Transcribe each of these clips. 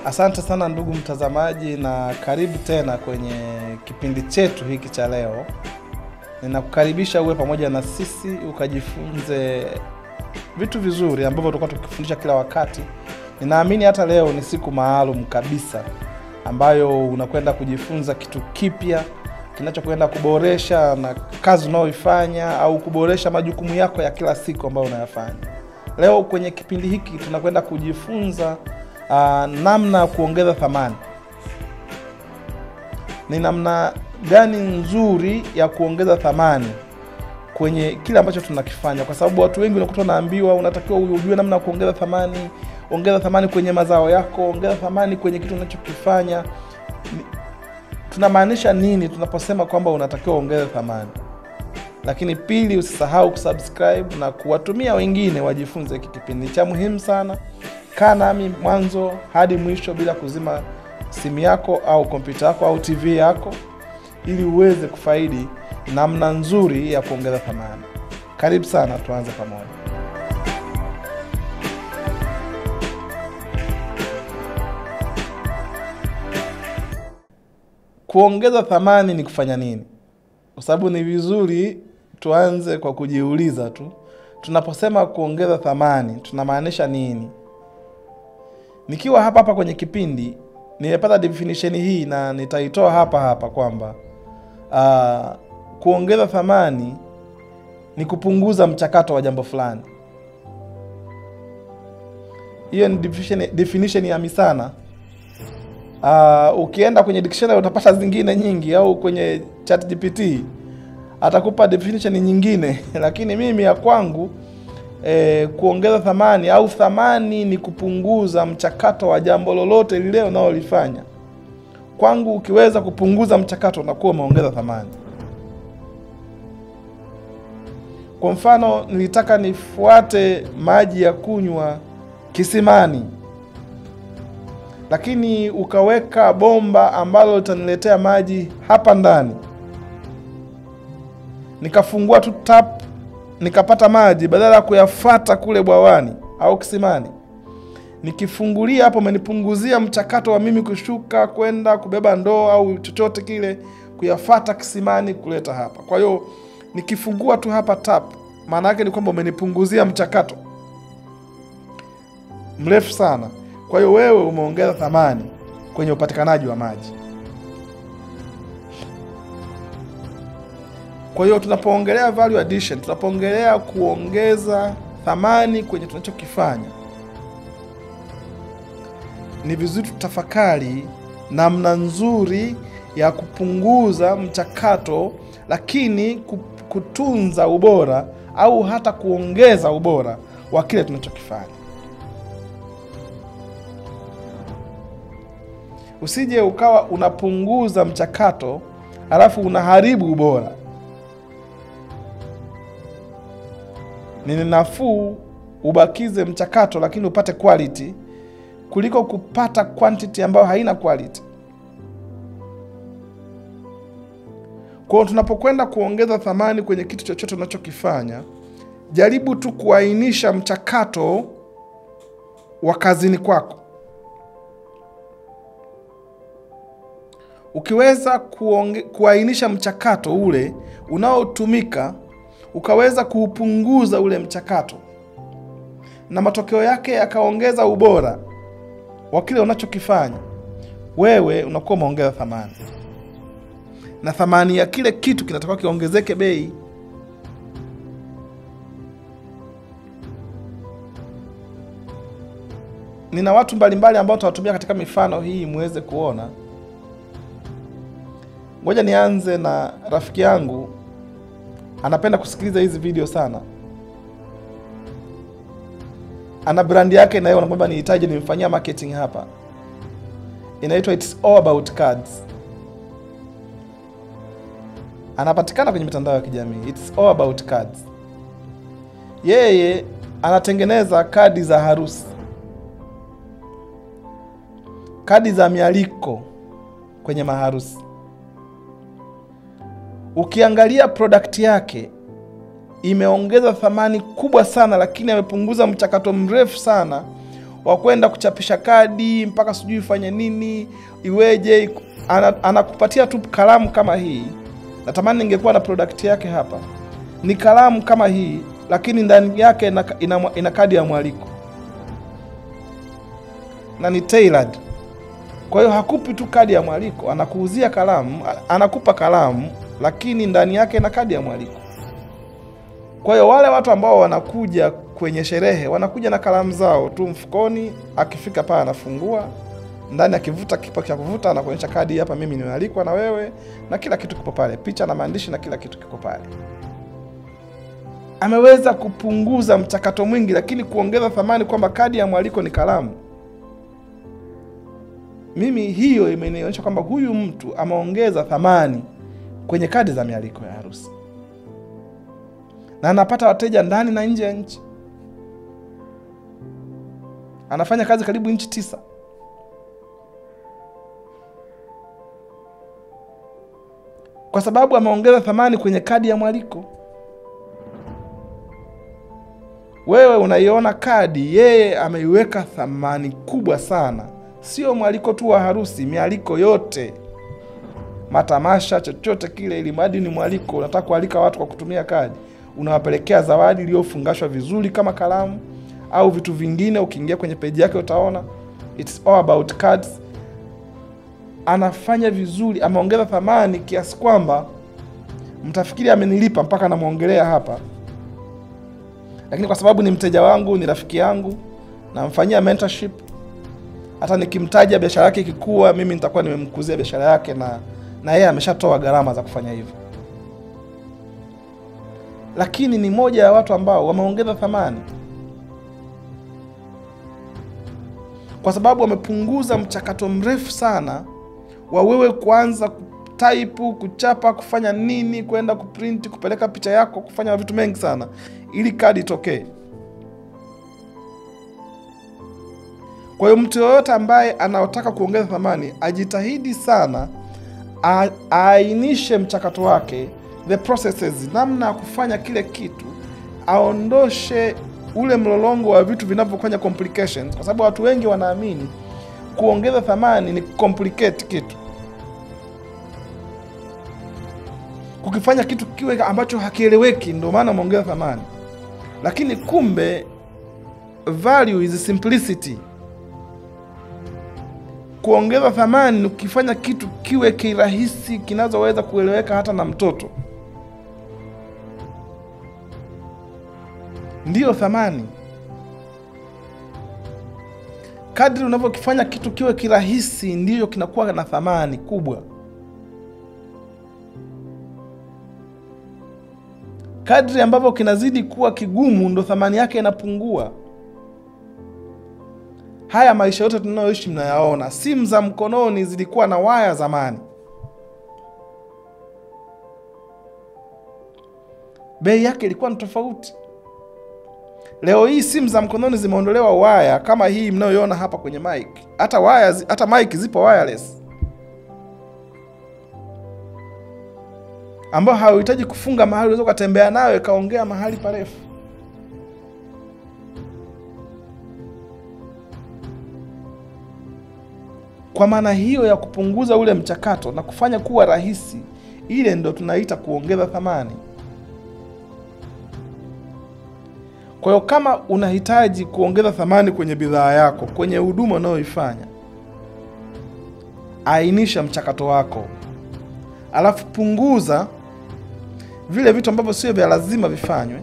Asante sana ndugu mtazamaji, na karibu tena kwenye kipindi chetu hiki cha leo. Ninakukaribisha uwe pamoja na sisi ukajifunze vitu vizuri ambavyo tutakuwa tukifundisha kila wakati. Ninaamini hata leo ni siku maalum kabisa ambayo unakwenda kujifunza kitu kipya kinachokwenda kuboresha na kazi unayoifanya au kuboresha majukumu yako ya kila siku ambayo unayafanya. Leo kwenye kipindi hiki tunakwenda kujifunza namna kuongeza thamani. Ni namna gani nzuri ya kuongeza thamani kwenye kile ambacho tunakifanya, kwa sababu watu wengi unakuta naambiwa unatakiwa ujue namna ya kuongeza thamani. Ongeza thamani kwenye mazao yako, ongeza thamani kwenye kitu unachokifanya. Tunamaanisha nini tunaposema kwamba unatakiwa ongeza thamani? Lakini pili, usisahau kusubscribe na kuwatumia wengine wajifunze kipindi cha muhimu sana. Kaa nami mwanzo hadi mwisho bila kuzima simu yako au kompyuta yako au TV yako, ili uweze kufaidi namna nzuri ya kuongeza thamani. Karibu sana, tuanze pamoja. Kuongeza thamani ni kufanya nini? Kwa sababu ni vizuri tuanze kwa kujiuliza tu. Tunaposema kuongeza thamani, tunamaanisha nini? Nikiwa hapa kwenye kipindi, nimepata definition hii na nitaitoa hapa kwamba kuongeza thamani ni kupunguza mchakato wa jambo fulani. Hiyo ni definition ya misana. Ukienda kwenye dictionary utapata zingine nyingi, au kwenye ChatGPT atakupa definition nyingine. Lakini mimi ya kwangu, kuongeza thamani au thamani ni kupunguza mchakato wa jambo lolote lile unalolifanya. Kwangu ukiweza kupunguza mchakato unakuwa umeongeza thamani. Kwa mfano, nilitaka nifuate maji ya kunywa kisimani, lakini ukaweka bomba ambalo litaniletea maji hapa ndani. Nikafungua tu tap, nikapata maji badala ya kuyafuata kule bwawani au kisimani. Nikifungulia hapo, umenipunguzia mchakato wa mimi kushuka kwenda kubeba ndoo au chochote kile kuyafuata kisimani kuleta hapa. Kwa hiyo nikifungua tu hapa tap, maana yake ni kwamba umenipunguzia mchakato mrefu sana. Kwa hiyo wewe umeongeza thamani kwenye upatikanaji wa maji. Kwa hiyo tunapoongelea value addition, tunapoongelea kuongeza thamani kwenye tunachokifanya, ni vizuri tutafakari namna nzuri ya kupunguza mchakato, lakini kutunza ubora au hata kuongeza ubora wa kile tunachokifanya. Usije ukawa unapunguza mchakato alafu unaharibu ubora. Ni nafuu ubakize mchakato lakini upate quality kuliko kupata quantity ambayo haina quality. Kwa hiyo tunapokwenda kuongeza thamani kwenye kitu chochote unachokifanya, jaribu tu kuainisha mchakato wa kazini kwako. Ukiweza kuainisha mchakato ule unaotumika, ukaweza kuupunguza ule mchakato, na matokeo yake yakaongeza ubora wa kile unachokifanya, wewe unakuwa umeongeza thamani. Na thamani ya kile kitu kinatakiwa kiongezeke bei. Nina watu mbalimbali ambao tutawatumia katika mifano hii muweze kuona. Ngoja nianze na rafiki yangu, anapenda kusikiliza hizi video sana. Ana brand yake na yeye anamwambia nihitaji nimfanyia marketing hapa. Inaitwa It's All About Cards. Anapatikana kwenye mitandao ya kijamii. It's All About Cards. Yeye anatengeneza kadi za harusi, kadi za mialiko kwenye maharusi. Ukiangalia product yake imeongeza thamani kubwa sana, lakini amepunguza mchakato mrefu sana wa kwenda kuchapisha kadi mpaka sijui ifanye nini, iweje. Anakupatia tu kalamu kama hii. Natamani ningekuwa na product yake hapa. Ni kalamu kama hii, lakini ndani yake ina kadi ya mwaliko na ni tailored. Kwa hiyo hakupi tu kadi ya mwaliko, anakuuzia kalamu, anakupa kalamu lakini ndani yake ina kadi ya mwaliko. Kwa hiyo wale watu ambao wanakuja kwenye sherehe wanakuja na kalamu zao tu mfukoni, akifika pale anafungua, ndani akivuta kipa cha kuvuta anakuonyesha kadi, hapa mimi nimealikwa na wewe, na kila kitu kipo pale, picha na maandishi na kila kitu kiko pale. Ameweza kupunguza mchakato mwingi, lakini kuongeza thamani kwamba kadi ya mwaliko ni kalamu. Mimi hiyo imenionyesha kwamba huyu mtu ameongeza thamani kwenye kadi za mialiko ya harusi, na anapata wateja ndani na nje ya nchi. Anafanya kazi karibu nchi 9. Kwa sababu ameongeza thamani kwenye kadi ya mwaliko. Wewe unaiona kadi, yeye ameiweka thamani kubwa sana. Sio mwaliko tu wa harusi, mialiko yote, matamasha, chochote kile, ili mradi ni mwaliko, unataka kualika watu kwa kutumia kadi, unawapelekea zawadi iliyofungashwa vizuri kama kalamu au vitu vingine. Ukiingia kwenye page yake utaona it's all about cards. Anafanya vizuri, ameongeza thamani kiasi kwamba mtafikiri amenilipa mpaka namuongelea hapa. Lakini kwa sababu ni mteja wangu, ni rafiki yangu, namfanyia mentorship, hata nikimtaja biashara yake ikikua, mimi nitakuwa nimemkuzia biashara yake, na yeye ameshatoa gharama za kufanya hivyo. Lakini ni moja ya watu ambao wameongeza thamani kwa sababu wamepunguza mchakato mrefu sana wa wewe kuanza kutype, kuchapa, kufanya nini, kwenda kuprint, kupeleka picha yako, kufanya vitu mengi sana ili kadi itokee. Kwa hiyo mtu yoyote ambaye anataka kuongeza thamani, ajitahidi sana aainishe mchakato wake, the processes, namna ya kufanya kile kitu, aondoshe ule mlolongo wa vitu vinavyofanya complications, kwa sababu watu wengi wanaamini kuongeza thamani ni complicate kitu, kukifanya kitu kiwe ambacho hakieleweki ndio maana umeongeza thamani. Lakini kumbe value is simplicity. Kuongeza thamani ni kufanya kitu kiwe kirahisi, kinazoweza kueleweka hata na mtoto. Ndiyo thamani. Kadri unavyokifanya kitu kiwe kirahisi, ndiyo kinakuwa na thamani kubwa. Kadri ambavyo kinazidi kuwa kigumu, ndo thamani yake inapungua. Haya maisha yote tunayoishi mnayaona. Simu za mkononi zilikuwa na waya zamani, bei yake ilikuwa ni tofauti. Leo hii simu za mkononi zimeondolewa waya kama hii mnayoiona hapa kwenye mic. Hata mic zipo wireless, ambao hauhitaji kufunga mahali, unaweza kutembea nayo kaongea mahali parefu. Kwa maana hiyo ya kupunguza ule mchakato na kufanya kuwa rahisi, ile ndio tunaita kuongeza thamani. Kwa hiyo kama unahitaji kuongeza thamani kwenye bidhaa yako, kwenye huduma unayoifanya, ainisha mchakato wako. Alafu punguza vile vitu ambavyo sio vya lazima vifanywe,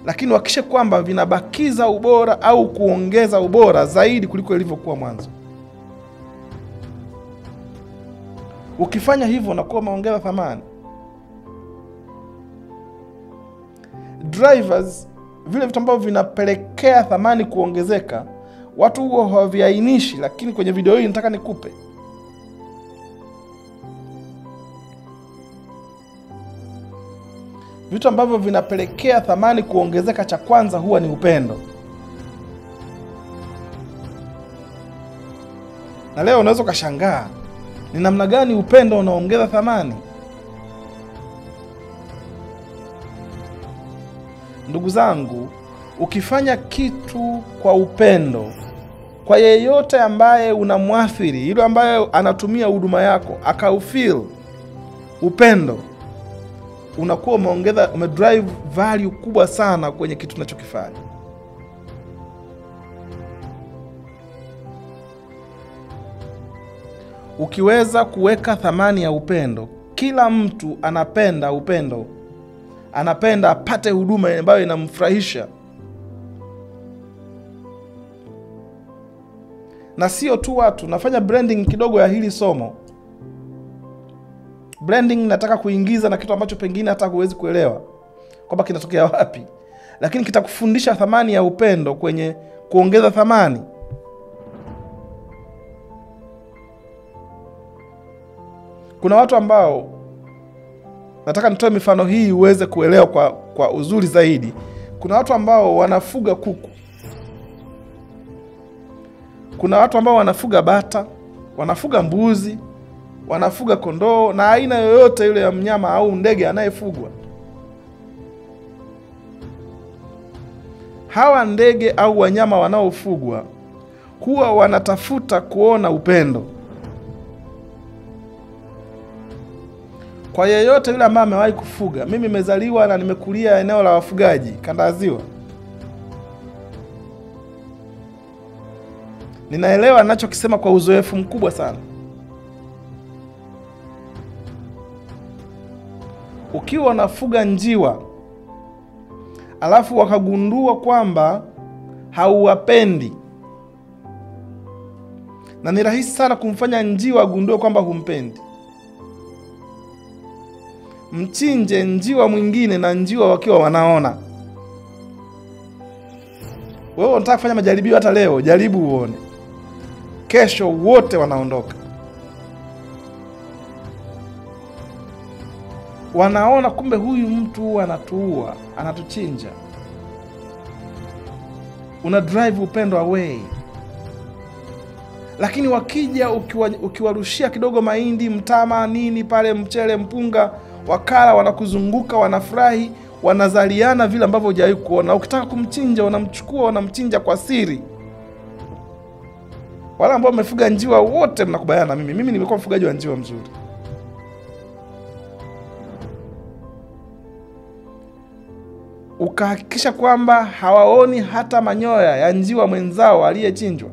lakini hakikisha kwamba vinabakiza ubora au kuongeza ubora zaidi kuliko ilivyokuwa mwanzo. Ukifanya hivyo unakuwa umeongeza thamani. Drivers, vile vitu ambavyo vinapelekea thamani kuongezeka, watu huo hawaviainishi, lakini kwenye video hii nataka nikupe. Vitu ambavyo vinapelekea thamani kuongezeka, cha kwanza huwa ni upendo. Na leo unaweza kushangaa ni namna gani upendo unaongeza thamani. Ndugu zangu, ukifanya kitu kwa upendo, Kwa yeyote ambaye unamwathiri, yule ambaye anatumia huduma yako akaufeel upendo, unakuwa umedrive value kubwa sana kwenye kitu unachokifanya. Ukiweza kuweka thamani ya upendo, kila mtu anapenda upendo, anapenda apate huduma ambayo inamfurahisha. Na sio tu watu, nafanya branding kidogo ya hili somo. Branding nataka kuingiza na kitu ambacho pengine hata huwezi kuelewa kwamba kinatokea wapi, lakini kitakufundisha thamani ya upendo kwenye kuongeza thamani. Kuna watu ambao, nataka nitoe mifano hii uweze kuelewa kwa uzuri zaidi. Kuna watu ambao wanafuga kuku. Kuna watu ambao wanafuga bata, wanafuga mbuzi, wanafuga kondoo na aina yoyote yule ya mnyama au ndege anayefugwa. Hawa ndege au wanyama wanaofugwa huwa wanatafuta kuona upendo. Kwa yeyote yule ambaye amewahi kufuga, mimi nimezaliwa na nimekulia eneo la wafugaji kanda ya Ziwa, ninaelewa ninachokisema kwa uzoefu mkubwa sana. Ukiwa unafuga njiwa alafu wakagundua kwamba hauwapendi, na ni rahisi sana kumfanya njiwa agundue kwamba humpendi. Mchinje njiwa mwingine na njiwa wakiwa wanaona. Wewe unataka kufanya majaribio hata leo, jaribu uone. Kesho wote wanaondoka. Wanaona kumbe huyu mtu anatuua, anatuchinja. Una drive upendo away. Lakini wakija ukiwarushia kidogo mahindi, mtama, nini pale, mchele, mpunga, wakala wanakuzunguka, wanafurahi, wanazaliana vile ambavyo hujawahi kuona. Ukitaka kumchinja, unamchukua, unamchinja kwa siri. Wala ambao wamefuga njiwa wote mnakubaliana na mimi nimekuwa mfugaji wa njiwa mzuri. Ukahakikisha kwamba hawaoni hata manyoya ya njiwa mwenzao aliyechinjwa.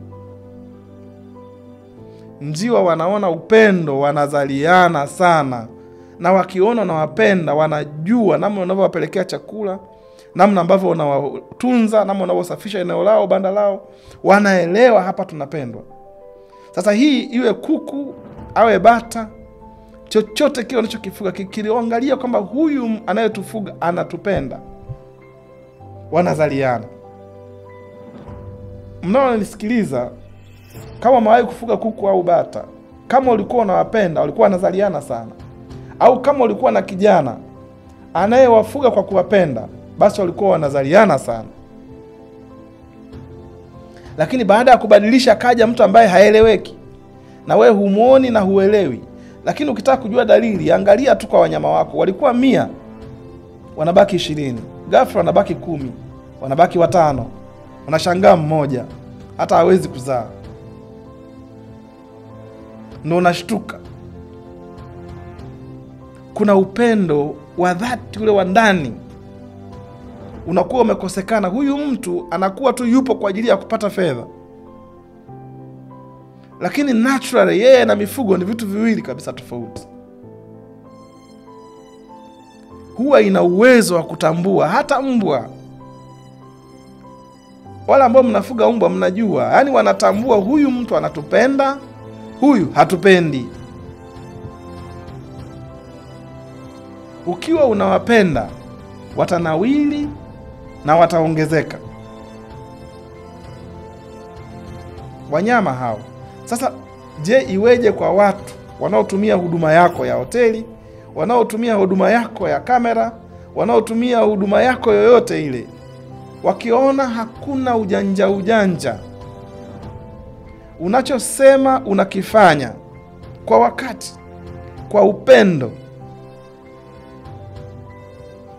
Njiwa wanaona upendo, wanazaliana sana. Na wakiona na wapenda, wanajua namna unavyowapelekea chakula, namna ambavyo unawatunza, namna unavyosafisha eneo lao, banda lao. Wanaelewa hapa tunapendwa. Sasa hii iwe kuku, awe bata, chochote kile unachokifuga, kiliangalia kwamba huyu anayetufuga anatupenda, wanazaliana. Mnaonisikiliza, kama umewahi kufuga kuku au bata, kama ulikuwa unawapenda, walikuwa wanazaliana sana. Au kama ulikuwa na kijana anayewafuga kwa kuwapenda, basi walikuwa wanazaliana sana. Lakini baada ya kubadilisha kaja mtu ambaye haeleweki, na wewe humuoni na huelewi. Lakini ukitaka kujua dalili, angalia tu kwa wanyama wako. Walikuwa 100, wanabaki 20. Ghafla wanabaki 10, wanabaki 5. Unashangaa mmoja hata hawezi kuzaa. Ndio unashtuka. Kuna upendo wa dhati ule wa ndani unakuwa umekosekana. Huyu mtu anakuwa tu yupo kwa ajili ya kupata fedha. Lakini naturally yeye na mifugo ni vitu viwili kabisa tofauti. Huwa ina uwezo wa kutambua. Hata mbwa, wala ambao mnafuga mbwa mnajua, yani wanatambua huyu mtu anatupenda, huyu hatupendi. Ukiwa unawapenda, watanawili na wataongezeka wanyama hao. Sasa je, iweje kwa watu wanaotumia huduma yako ya hoteli, wanaotumia huduma yako ya kamera, wanaotumia huduma yako yoyote ile, wakiona hakuna ujanja, unachosema unakifanya kwa wakati, kwa upendo.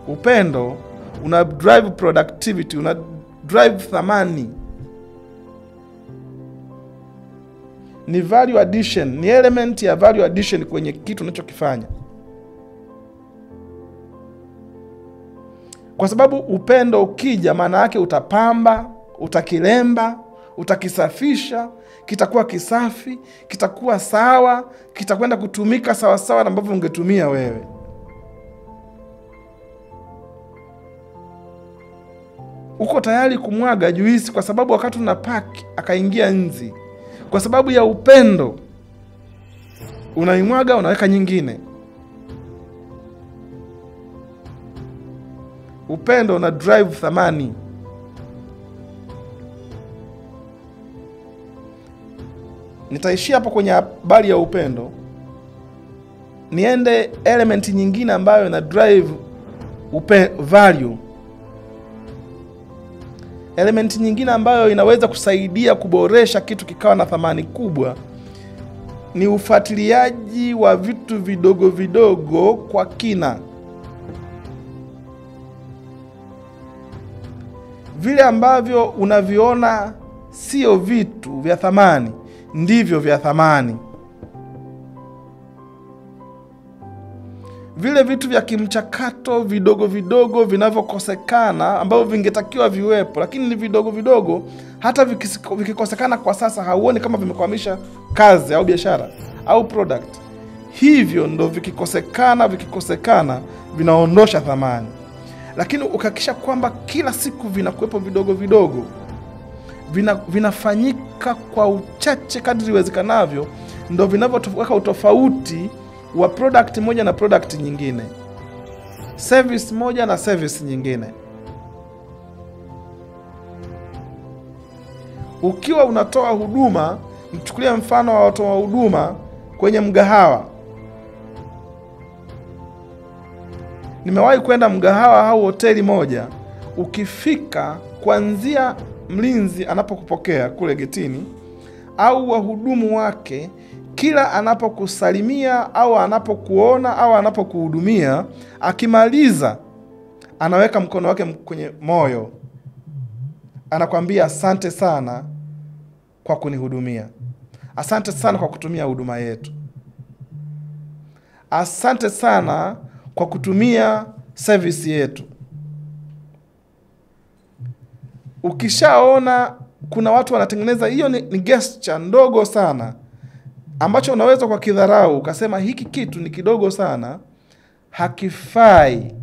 Upendo una drive productivity, una drive thamani. ni value addition, ni element ya value addition kwenye kitu unachokifanya. Kwa sababu upendo ukija, maana yake utapamba, utakilemba, utakisafisha, kitakuwa kisafi, kitakuwa sawa, kitakwenda kutumika sawa sawa na ambavyo ungetumia wewe. Uko tayari kumwaga juisi kwa sababu wakati unapaki akaingia nzi. Kwa sababu ya upendo unaimwaga, unaweka nyingine. Upendo una drive thamani. Nitaishia hapo kwenye habari ya upendo. Niende element nyingine ambayo ina drive value. Element nyingine ambayo inaweza kusaidia kuboresha kitu kikawa na thamani kubwa ni ufuatiliaji wa vitu vidogo vidogo kwa kina. Vile ambavyo unaviona sio vitu vya thamani, ndivyo vya thamani. Vile vitu vya kimchakato vidogo vidogo vinavyokosekana ambavyo vingetakiwa viwepo, lakini ni vidogo vidogo, hata vikikosekana kwa sasa hauoni kama vimekwamisha kazi au biashara au product. Hivyo ndo vikikosekana vinaondosha thamani. Lakini ukahakikisha kwamba kila siku vinakuwepo vidogo vidogo, vinafanyika kwa uchache kadri iwezekanavyo, ndo vinavyoweka utofauti wa product moja na product nyingine, service moja na service nyingine. Ukiwa unatoa huduma, mchukulie mfano wa watoa huduma kwenye mgahawa. Nimewahi kwenda mgahawa au hoteli moja, ukifika kuanzia mlinzi anapokupokea kule getini au wahudumu wake, kila anapokusalimia au anapokuona au anapokuhudumia, akimaliza anaweka mkono wake kwenye moyo, anakuambia asante sana kwa kunihudumia, asante sana kwa kutumia huduma yetu, asante sana kwa kutumia service yetu. Ukishaona kuna watu wanatengeneza hiyo, ni gesture ndogo sana ambacho unaweza kwa kidharau ukasema hiki kitu ni kidogo sana, hakifai,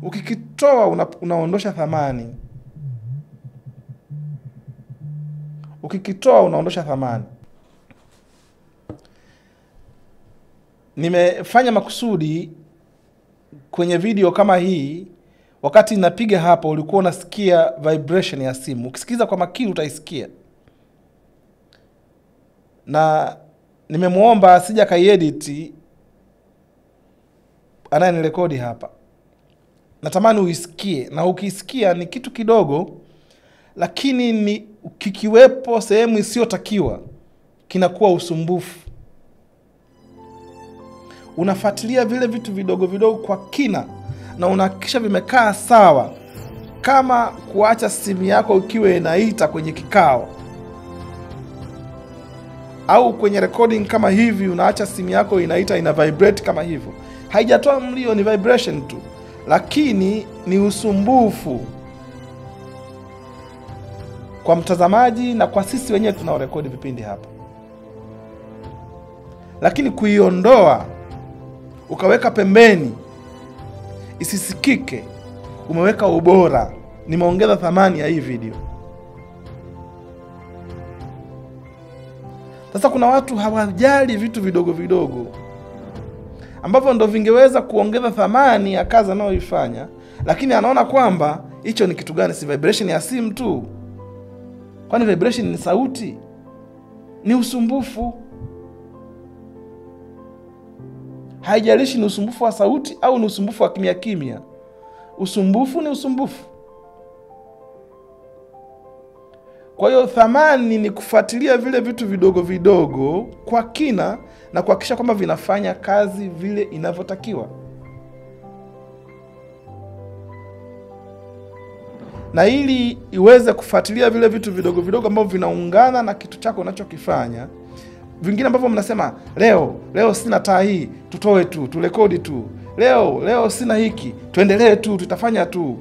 ukikitoa unaondosha thamani. Ukikitoa unaondosha thamani. Nimefanya makusudi kwenye video kama hii. Wakati napiga hapo ulikuwa unasikia vibration ya simu. Ukisikiza kwa makini utaisikia. Na nimemuomba asija kaiedit anayenirekodi hapa. Natamani uisikie, na ukisikia ni kitu kidogo, lakini ni kikiwepo sehemu isiyotakiwa kinakuwa usumbufu. Unafuatilia vile vitu vidogo vidogo kwa kina na unahakikisha vimekaa sawa, kama kuacha simu yako ikiwa inaita kwenye kikao au kwenye recording kama hivi, unaacha simu yako inaita, ina vibrate kama hivyo. Haijatoa mlio, ni vibration tu, lakini ni usumbufu kwa mtazamaji na kwa sisi wenyewe tunaorekodi vipindi hapa. Lakini kuiondoa ukaweka pembeni isisikike, umeweka ubora, nimeongeza thamani ya hii video. Sasa kuna watu hawajali vitu vidogo vidogo ambavyo ndo vingeweza kuongeza thamani ya kazi anayoifanya, lakini anaona kwamba hicho ni kitu gani, si vibration ya simu tu. Kwani vibration ni sauti? Ni usumbufu. Haijalishi ni usumbufu wa sauti au ni usumbufu wa kimya kimya. Usumbufu ni usumbufu. Kwa hiyo thamani ni kufuatilia vile vitu vidogo vidogo kwa kina na kuhakikisha kwamba vinafanya kazi vile inavyotakiwa. Na ili iweze kufuatilia vile vitu vidogo vidogo ambavyo vinaungana na kitu chako unachokifanya. Vingine ambavyo mnasema leo sina taa hii, tutoe tu, turekodi tu. Leo sina hiki, tuendelee tu, tutafanya tu.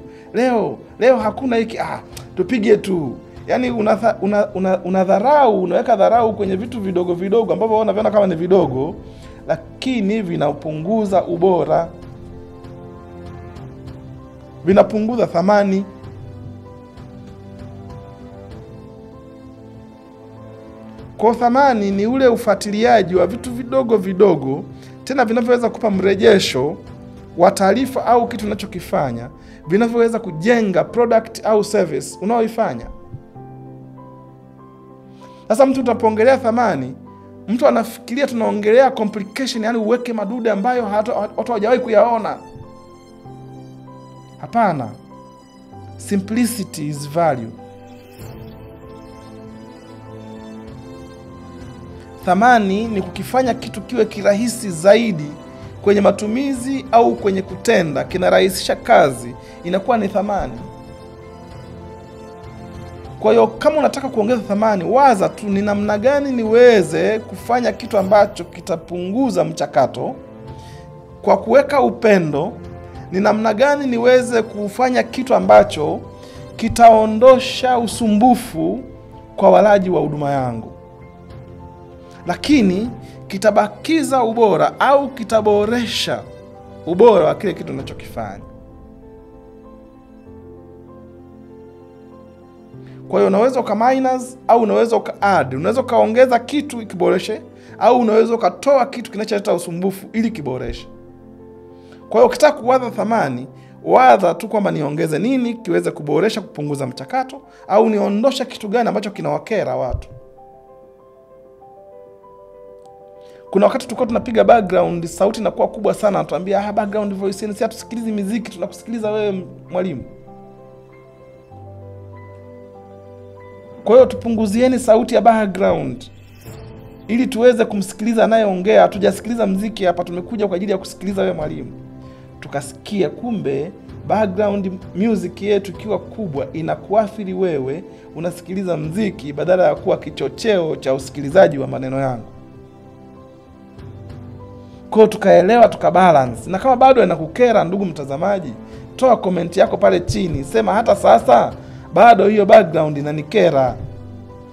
Leo hakuna hiki, tupige tu. Yaani unadharau, unaweka dharau kwenye vitu vidogo vidogo ambavyo unaviona kama ni vidogo, lakini vinapunguza ubora. Vinapunguza thamani. Kwa thamani ni ule ufuatiliaji wa vitu vidogo vidogo, tena vinavyoweza kupa mrejesho wa taarifa au kitu unachokifanya, vinavyoweza kujenga product au service unaoifanya. Sasa mtu tunapoongelea thamani, mtu anafikiria tunaongelea complication, yani uweke madude ambayo watu hawajawahi kuyaona. Hapana. Simplicity is value. Thamani ni kukifanya kitu kiwe kirahisi zaidi kwenye matumizi au kwenye kutenda, kinarahisisha kazi, inakuwa ni thamani. Kwa hiyo kama unataka kuongeza thamani, waza tu ni namna gani niweze kufanya kitu ambacho kitapunguza mchakato kwa kuweka upendo. Ni namna gani niweze kufanya kitu ambacho kitaondosha usumbufu kwa walaji wa huduma yangu, lakini kitabakiza ubora au kitaboresha ubora wa kile kitu ninachokifanya. Kwa hiyo unaweza uka-minus au unaweza uka-add. Unaweza ukaongeza kitu ikiboreshe, au unaweza ukatoa kitu kinacholeta usumbufu ili kiboreshe. Kwa hiyo ukitaka kuwaza thamani, waza tu kwamba niongeze nini kiweze kuboresha, kupunguza mchakato, au niondosha kitu gani ambacho kinawakera watu. Kuna wakati tulikuwa tunapiga background, sauti inakuwa kubwa sana, anatuambia background voice ni si hatusikilizi muziki, tunakusikiliza wewe mwalimu. Kwa hiyo tupunguzieni sauti ya background ili tuweze kumsikiliza anayeongea. Hatujasikiliza muziki hapa, tumekuja kwa ajili ya kusikiliza wewe mwalimu. Tukasikia kumbe background music yetu ikiwa kubwa inakuathiri wewe, unasikiliza muziki badala ya kuwa kichocheo cha usikilizaji wa maneno yangu. Kwa tukaelewa, tukabalance. Na kama bado inakukera ndugu mtazamaji, toa comment yako pale chini, sema hata sasa bado hiyo background inanikera,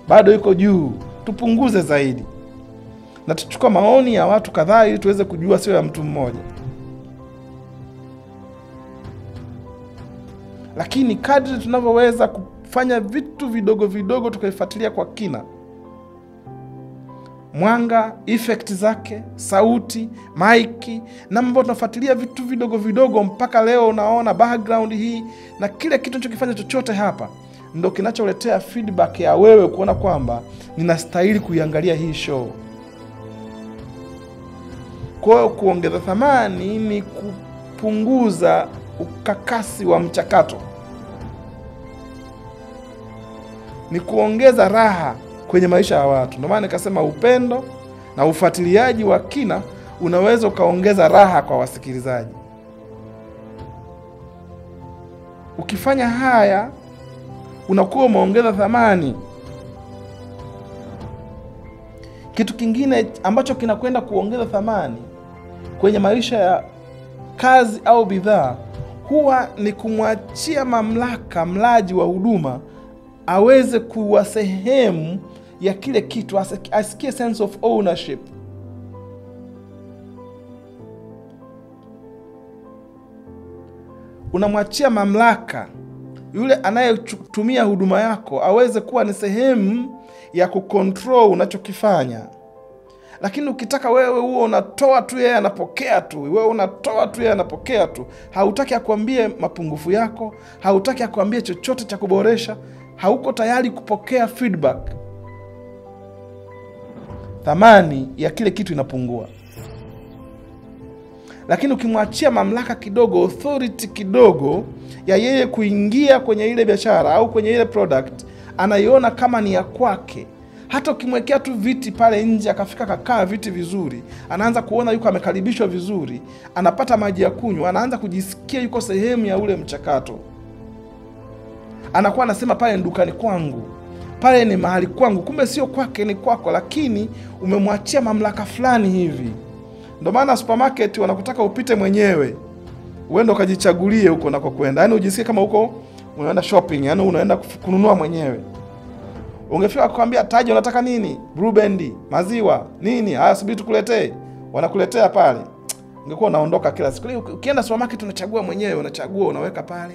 bado iko juu, tupunguze zaidi. Na tuchukua maoni ya watu kadhaa ili tuweze kujua sio ya mtu mmoja. Lakini kadri tunavyoweza kufanya vitu vidogo vidogo tukaifuatilia kwa kina, mwanga, effect zake, sauti, mic, na mambo tunafuatilia vitu vidogo vidogo mpaka leo unaona background hii na kile kitu unachokifanya chochote hapa ndio kinacholetea feedback ya wewe kuona kwamba ninastahili kuiangalia hii show. Kwa hiyo kuongeza thamani ni kupunguza ukakasi wa mchakato, ni kuongeza raha kwenye maisha ya watu. Ndio maana nikasema upendo na ufuatiliaji wa kina unaweza ukaongeza raha kwa wasikilizaji. Ukifanya haya unakuwa umeongeza thamani. Kitu kingine ambacho kinakwenda kuongeza thamani kwenye maisha ya kazi au bidhaa huwa ni kumwachia mamlaka mlaji wa huduma aweze kuwa sehemu ya kile kitu, asikie sense of ownership. Unamwachia mamlaka yule anayetumia huduma yako aweze kuwa ni sehemu ya kucontrol unachokifanya. Lakini ukitaka wewe huo unatoa tu yeye anapokea tu, wewe unatoa tu yeye anapokea tu, hautaki akwambie mapungufu yako, hautaki akwambie chochote cha kuboresha, hauko tayari kupokea feedback, thamani ya kile kitu inapungua. Lakini ukimwachia mamlaka kidogo, authority kidogo ya yeye kuingia kwenye ile biashara au kwenye ile product, anaiona kama ni ya kwake. Hata ukimwekea tu viti pale nje akafika kakaa viti vizuri, anaanza kuona yuko amekaribishwa vizuri, anapata maji ya kunywa, anaanza kujisikia yuko sehemu ya ule mchakato. anakuwa anasema pale ni dukani kwangu, pale ni mahali kwangu, kumbe sio kwake, ni kwako, lakini umemwachia mamlaka fulani hivi. Ndio maana supermarket wanakutaka upite mwenyewe, uende ukajichagulie huko nako kwenda, yani ujisikie kama huko unaenda shopping, yani unaenda kununua mwenyewe. Ungefika kukwambia Taji unataka nini? Blue Band, maziwa, nini? Haya subiri tukuletee. Wanakuletea pale. Ungekuwa unaondoka kila siku. Ukienda supermarket unachagua mwenyewe, unachagua, unaweka pale.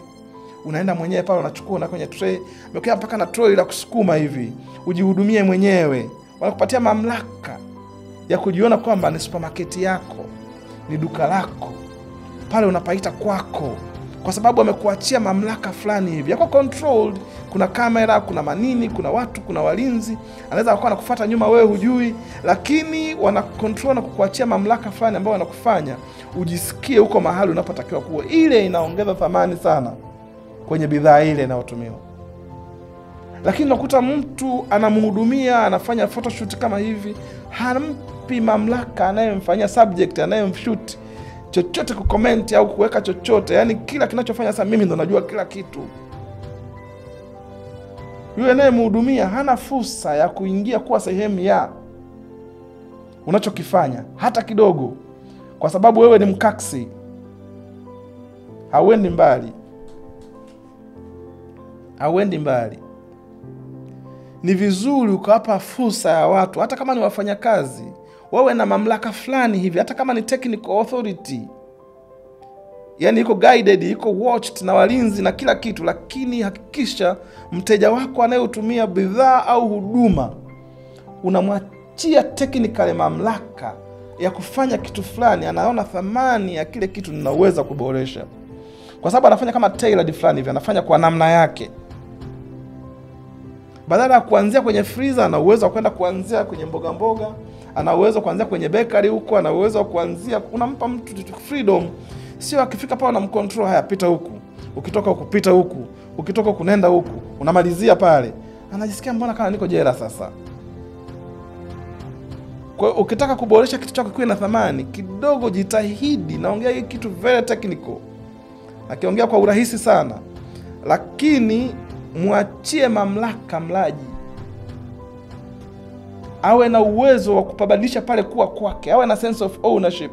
Unaenda mwenyewe pale unachukua na kwenye tray. Umekia mpaka na trolley la kusukuma hivi. Ujihudumie mwenyewe. Wanakupatia mamlaka ya kujiona kwamba ni supermarket yako, ni duka lako. Pale unapaita kwako. Kwa sababu wamekuachia mamlaka fulani hivi. Yako controlled, kuna kamera, kuna manini, kuna watu, kuna walinzi. Anaweza kuwa anakufuata nyuma wewe hujui, lakini wana control na kukuachia mamlaka fulani ambayo wanakufanya ujisikie huko mahali unapotakiwa kuwa. Ile inaongeza thamani sana kwenye bidhaa ile inayotumiwa. Lakini unakuta mtu anamhudumia, anafanya photoshoot kama hivi, hampi mamlaka anayemfanyia subject, anayemshoot chochote kucomment au kuweka chochote. Yani kila kinachofanya sasa mimi ndo najua kila kitu. Yule anayemhudumia hana fursa ya kuingia kuwa sehemu ya unachokifanya hata kidogo, kwa sababu wewe ni mkaksi, hauendi mbali. Hauendi mbali. Ni vizuri ukawapa fursa ya watu, hata kama ni wafanyakazi, wawe na mamlaka fulani hivi, hata kama ni technical authority. Yani iko guided, iko watched na walinzi na kila kitu, lakini hakikisha mteja wako anayetumia bidhaa au huduma unamwachia technical mamlaka ya kufanya kitu fulani, anaona thamani ya kile kitu ninaweza kuboresha. Kwa sababu anafanya kama tailored fulani hivi, anafanya kwa namna yake. Badala ya kuanzia kwenye freezer, ana uwezo wa kwenda kuanzia kwenye mboga mboga, ana uwezo kuanzia kwenye bakery huko, ana uwezo kuanzia, unampa mtu freedom. Sio akifika pale unamcontrol, haya pita huku, ukitoka huku pita huku, ukitoka huku nenda huku, unamalizia pale. Anajisikia mbona kama niko jela sasa. Kwa hiyo ukitaka kuboresha kitu chako kiwe na thamani, kidogo jitahidi. Naongea hii kitu very technical, nakiongea kwa urahisi sana, lakini muachie mamlaka mlaji. Awe na uwezo wa kupabadilisha pale kuwa kwake, awe na sense of ownership.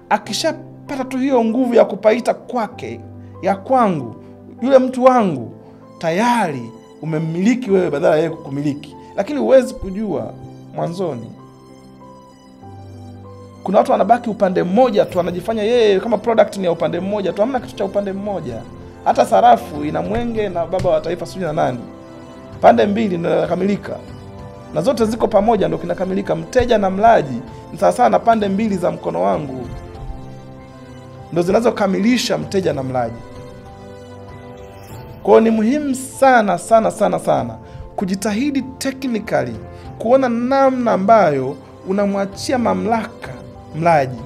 Akishapata tu hiyo nguvu ya kupaita kwake, ya kwangu, yule mtu wangu, tayari umemmiliki wewe badala yeye kukumiliki. Lakini huwezi kujua mwanzoni. Kuna watu wanabaki upande mmoja tu, anajifanya yeye kama product ni ya upande mmoja tu, hamna kitu cha upande mmoja. Hata sarafu ina mwenge na baba wa taifa sijui na nani. Pande mbili ndio zinakamilika. Na zote ziko pamoja ndio kinakamilika. Mteja na mlaji ni sawa sawa na pande mbili za mkono wangu. Ndio zinazokamilisha mteja na mlaji. Kwa hiyo ni muhimu sana sana sana sana kujitahidi technically kuona namna ambayo unamwachia mamlaka mlaji.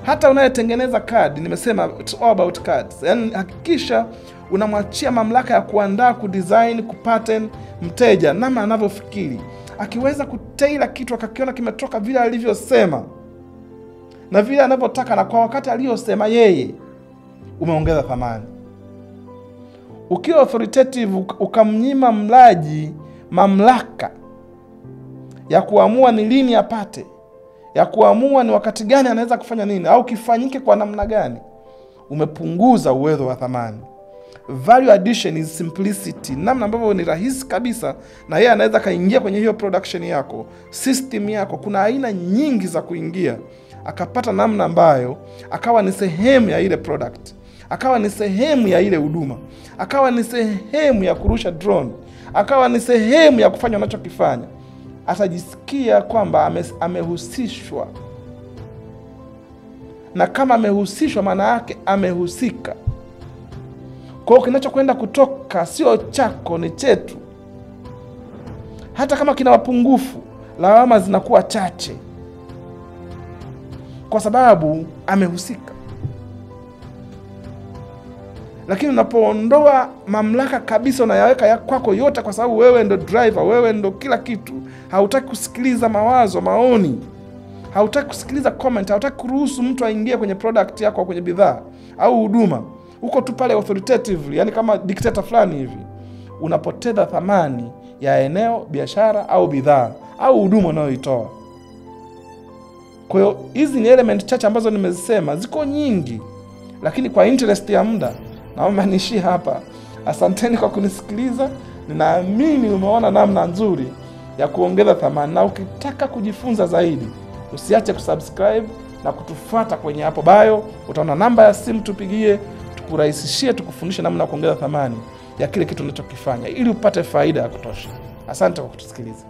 Hata unayetengeneza kadi, nimesema it's all about cards. Yani hakikisha unamwachia mamlaka ya kuandaa, kudesign, kupattern mteja namna anavyofikiri. Akiweza kutailor kitu akakiona kimetoka vile alivyosema na vile anavyotaka na kwa wakati aliyosema yeye, umeongeza thamani. Ukiwa authoritative ukamnyima mlaji mamlaka ya kuamua ni lini apate, ya kuamua ni wakati gani anaweza kufanya nini au kifanyike kwa namna gani, umepunguza uwezo wa thamani. Value addition is simplicity. Namna ambavyo ni rahisi kabisa na yeye anaweza kaingia kwenye hiyo production yako, system yako. Kuna aina nyingi za kuingia, akapata namna ambayo akawa ni sehemu ya ile product, akawa ni sehemu ya ile huduma, akawa ni sehemu ya kurusha drone, akawa ni sehemu ya kufanya anachokifanya. Atajisikia kwamba amehusishwa. Na kama amehusishwa maana yake amehusika. Kwa hiyo kinachokwenda kutoka sio chako, ni chetu. Hata kama kina mapungufu, lawama zinakuwa chache. Kwa sababu amehusika. Lakini unapoondoa mamlaka kabisa, unayaweka ya kwako yote kwa sababu wewe ndo driver, wewe ndo kila kitu. Hautaki kusikiliza mawazo, maoni. Hautaki kusikiliza comment, hautaki kuruhusu mtu aingie kwenye product yako, kwenye bidhaa au huduma. uko tu pale authoritatively, yani kama dictator fulani hivi, unapoteza thamani ya eneo, biashara au bidhaa au huduma unayoitoa. Kwa hiyo hizi ni element chache ambazo nimezisema, ziko nyingi, lakini kwa interest ya muda naomba niishie hapa. Asanteni kwa kunisikiliza. Ninaamini umeona namna nzuri ya kuongeza thamani, na ukitaka kujifunza zaidi usiache kusubscribe na kutufuata kwenye hapo bio. Utaona namba ya simu, tupigie, tukurahisishie, tukufundishe namna ya kuongeza thamani ya kile kitu unachokifanya ili upate faida ya kutosha. Asante kwa kutusikiliza.